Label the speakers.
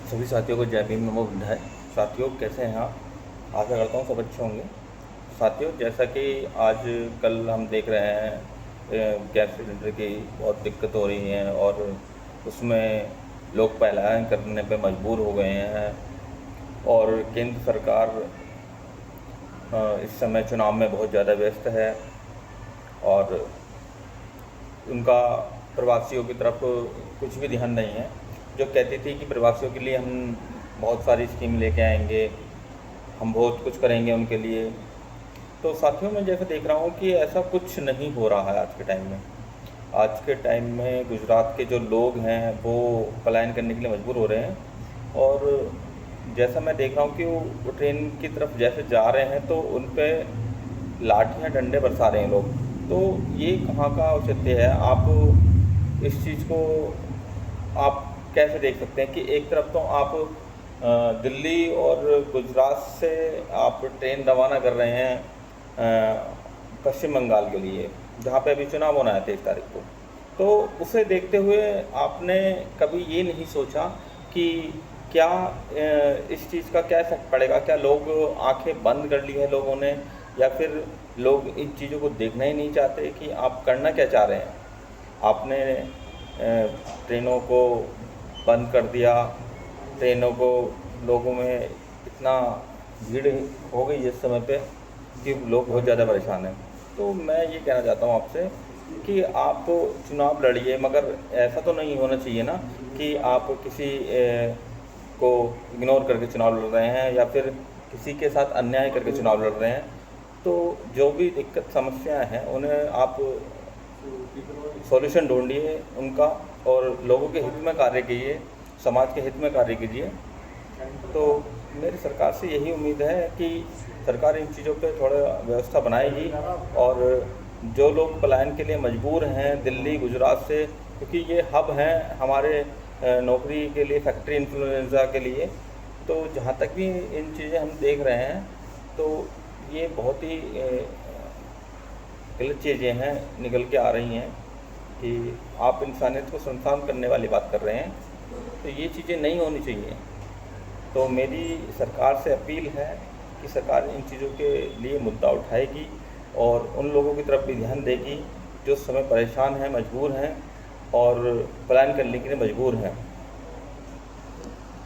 Speaker 1: सभी साथियों को जय भीम नमो बुद्धाय। साथियों कैसे हैं आप? आशा करता हूँ सब अच्छे होंगे। साथियों जैसा कि आज कल हम देख रहे हैं गैस सिलेंडर की बहुत दिक्कत हो रही है और उसमें लोग पलायन करने पे मजबूर हो गए हैं और केंद्र सरकार इस समय चुनाव में बहुत ज़्यादा व्यस्त है और उनका प्रवासियों की तरफ कुछ भी ध्यान नहीं है। जो कहती थी कि प्रवासियों के लिए हम बहुत सारी स्कीम लेके आएंगे, हम बहुत कुछ करेंगे उनके लिए। तो साथियों मैं जैसे देख रहा हूँ कि ऐसा कुछ नहीं हो रहा है आज के टाइम में। आज के टाइम में गुजरात के जो लोग हैं वो पलायन करने के लिए मजबूर हो रहे हैं और जैसा मैं देख रहा हूँ कि वो ट्रेन की तरफ जैसे जा रहे हैं तो उन पर लाठियाँ डंडे बरसा रहे हैं लोग। तो ये कहाँ का औचित्य है? आप इस चीज़ को आप कैसे देख सकते हैं कि एक तरफ तो आप दिल्ली और गुजरात से आप ट्रेन रवाना कर रहे हैं पश्चिम बंगाल के लिए, जहाँ पे अभी चुनाव होना है 23 तारीख को। तो उसे देखते हुए आपने कभी ये नहीं सोचा कि क्या इस चीज़ का क्या इफेक्ट पड़ेगा? क्या लोग आंखें बंद कर ली है लोगों ने, या फिर लोग इन चीज़ों को देखना ही नहीं चाहते कि आप करना क्या चाह रहे हैं? आपने ट्रेनों को बंद कर दिया, ट्रेनों को लोगों में इतना भीड़ हो गई इस समय पे कि लोग बहुत ज़्यादा परेशान हैं। तो मैं ये कहना चाहता हूँ आपसे कि आप चुनाव लड़िए, मगर ऐसा तो नहीं होना चाहिए ना कि आप किसी को इग्नोर करके चुनाव लड़ रहे हैं या फिर किसी के साथ अन्याय करके चुनाव लड़ रहे हैं। तो जो भी दिक्कत समस्याएं हैं उन्हें आप सॉल्यूशन ढूंढिए उनका और लोगों के हित में कार्य कीजिए, समाज के हित में कार्य कीजिए। तो मेरी सरकार से यही उम्मीद है कि सरकार इन चीज़ों पे थोड़ा व्यवस्था बनाएगी और जो लोग पलायन के लिए मजबूर हैं दिल्ली गुजरात से, क्योंकि ये हब हैं हमारे नौकरी के लिए, फैक्ट्री इन्फ्लुएंजा के लिए। तो जहाँ तक भी इन चीज़ें हम देख रहे हैं तो ये बहुत ही गलत चीज़ें हैं निकल के आ रही हैं कि आप इंसानियत को शर्मसार करने वाली बात कर रहे हैं। तो ये चीज़ें नहीं होनी चाहिए। तो मेरी सरकार से अपील है कि सरकार इन चीज़ों के लिए मुद्दा उठाएगी और उन लोगों की तरफ भी ध्यान देगी जो इस समय परेशान हैं, मजबूर हैं और पलायन करने के लिए मजबूर हैं।